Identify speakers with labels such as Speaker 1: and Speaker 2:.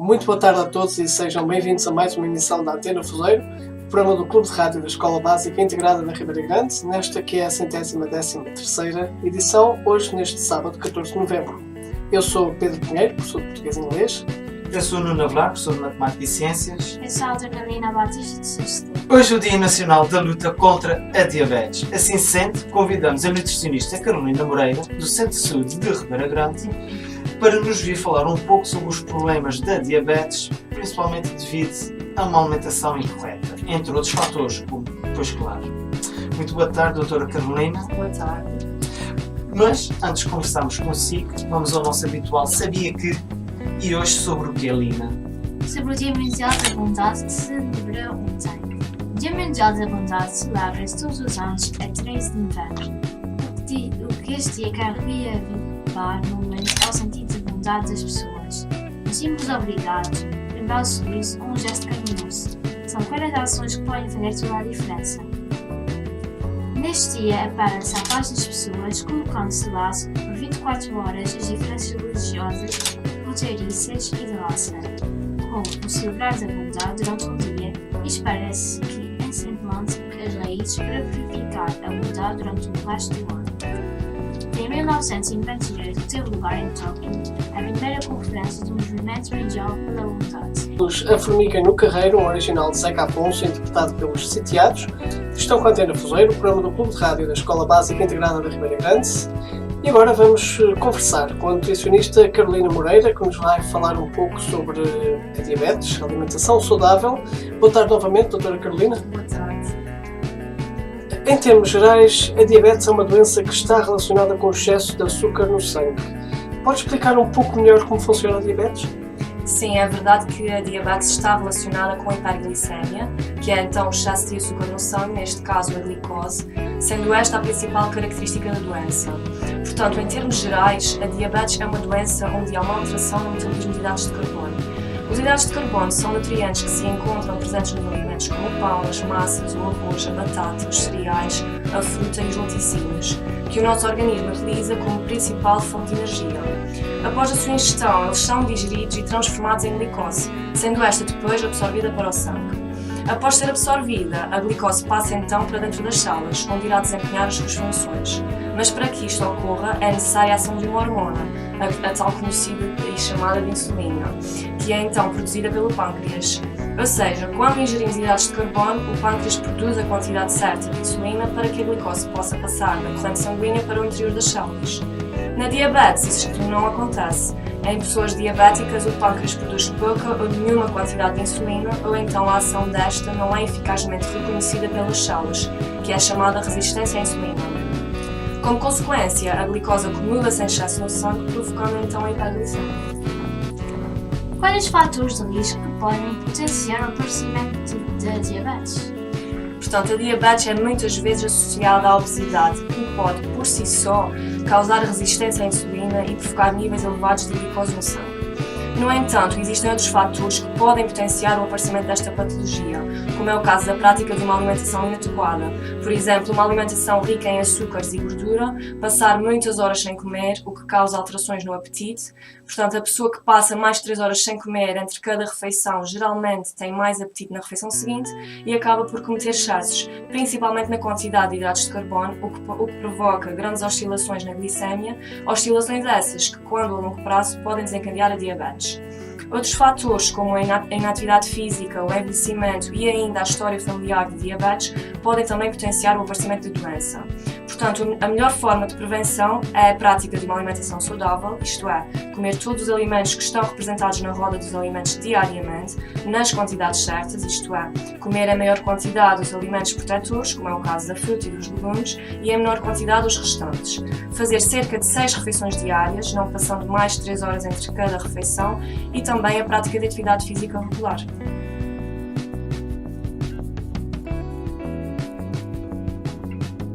Speaker 1: Muito boa tarde a todos e sejam bem-vindos a mais uma emissão da Antena Fuleiro, o programa do Clube de Rádio da Escola Básica Integrada da Ribeira Grande, nesta que é a 113ª edição, hoje neste sábado, 14 de novembro. Eu sou o Pedro Pinheiro, professor de Português e Inglês.
Speaker 2: Eu sou o Nuno Avelar, professor de Matemática e Ciências.
Speaker 3: Eu sou a Carolina Batista de Sexto.
Speaker 2: Hoje é o Dia Nacional da Luta contra a Diabetes. Assim sendo, convidamos a nutricionista Carolina Moreira, do Centro de Saúde de Ribeira Grande, para nos vir falar um pouco sobre os problemas da diabetes, principalmente devido a uma alimentação incorreta, entre outros fatores, como, pois claro. Muito boa tarde, doutora Carolina.
Speaker 3: Boa tarde.
Speaker 2: Mas, antes de conversarmos consigo, vamos ao nosso habitual Sabia Que? E hoje sobre o que é, Lina?
Speaker 3: Sobre o Dia Mundial da Bondade que celebra ontem. O Dia Mundial da Bondade celebra-se todos os anos a 13 de novembro. O que este dia quer reavivar no mundo é o sentido de bondade das pessoas. Um simples obrigado, um belo sorriso ou um gesto carinhoso são pequenas ações que podem fazer toda a diferença. Neste dia, apela-se à paz das pessoas, colocando-se de lado por 24 horas as diferenças religiosas, fronteiriças e de raça, com o celebrar da bondade durante um dia, e espera-se que ensemblante as raízes para verificar a bondade durante o resto do ano. Em 1998 teve lugar em Tóquio a primeira conferência do Movimento Mundial pela Bondade.
Speaker 1: A Formiga no Carreiro, um original de Zeca Afonso, interpretado pelos Sitiados. Estão com a Antena Fuleiro, o programa do Clube de Rádio da Escola Básica Integrada da Ribeira Grande. E agora vamos conversar com a nutricionista Carolina Moreira, que nos vai falar um pouco sobre a diabetes, a alimentação saudável. Boa tarde novamente, doutora Carolina.
Speaker 3: Boa tarde.
Speaker 1: Em termos gerais, a diabetes é uma doença que está relacionada com o excesso de açúcar no sangue. Pode explicar um pouco melhor como funciona a diabetes?
Speaker 4: Sim, é verdade que a diabetes está relacionada com a hiperglicemia, que é então o excesso de açúcar no sangue, neste caso a glicose, sendo esta a principal característica da doença. Portanto, em termos gerais, a diabetes é uma doença onde há uma alteração no metabolismo de hidratos de carbono. Os hidratos de carbono são nutrientes que se encontram presentes nos alimentos como o pão, as massas, o arroz, a batata, os cereais, a fruta e os laticínios, que o nosso organismo utiliza como principal fonte de energia. Após a sua ingestão, eles são digeridos e transformados em glicose, sendo esta depois absorvida para o sangue. Após ser absorvida, a glicose passa então para dentro das células, onde irá desempenhar as suas funções. Mas para que isto ocorra, é necessária a ação de uma hormona, a tal conhecida e chamada de insulina, que é então produzida pelo pâncreas. Ou seja, quando ingerimos hidratos de carbono, o pâncreas produz a quantidade certa de insulina para que a glicose possa passar da corrente sanguínea para o interior das células. Na diabetes, isto não acontece. Em pessoas diabéticas, o pâncreas produz pouca ou nenhuma quantidade de insulina, ou então a ação desta não é eficazmente reconhecida pelas células, que é chamada resistência à insulina. Como consequência, a glicose acumula-se em excesso no sangue, provocando então a hiperglicemia.
Speaker 3: Quais os fatores de risco que podem potenciar o aparecimento da diabetes?
Speaker 4: Portanto, a diabetes é muitas vezes associada à obesidade, que pode, por si só, causar resistência à insulina e provocar níveis elevados de glicose no sangue. No entanto, existem outros fatores que podem potenciar o aparecimento desta patologia, como é o caso da prática de uma alimentação inadequada. Por exemplo, uma alimentação rica em açúcares e gordura, passar muitas horas sem comer, o que causa alterações no apetite. Portanto, a pessoa que passa mais de 3 horas sem comer entre cada refeição geralmente tem mais apetite na refeição seguinte e acaba por cometer excessos, principalmente na quantidade de hidratos de carbono, o que provoca grandes oscilações na glicemia, oscilações essas que, quando a longo prazo, podem desencadear a diabetes. Outros fatores, como a inatividade física, o envelhecimento e ainda a história familiar de diabetes, podem também potenciar o aparecimento da doença. Portanto, a melhor forma de prevenção é a prática de uma alimentação saudável, isto é, comer todos os alimentos que estão representados na roda dos alimentos diariamente, nas quantidades certas, isto é, comer a maior quantidade os alimentos protetores, como é o caso da fruta e dos legumes, e em menor quantidade os restantes. Fazer cerca de 6 refeições diárias, não passando mais de 3 horas entre cada refeição, e também a prática de atividade física regular.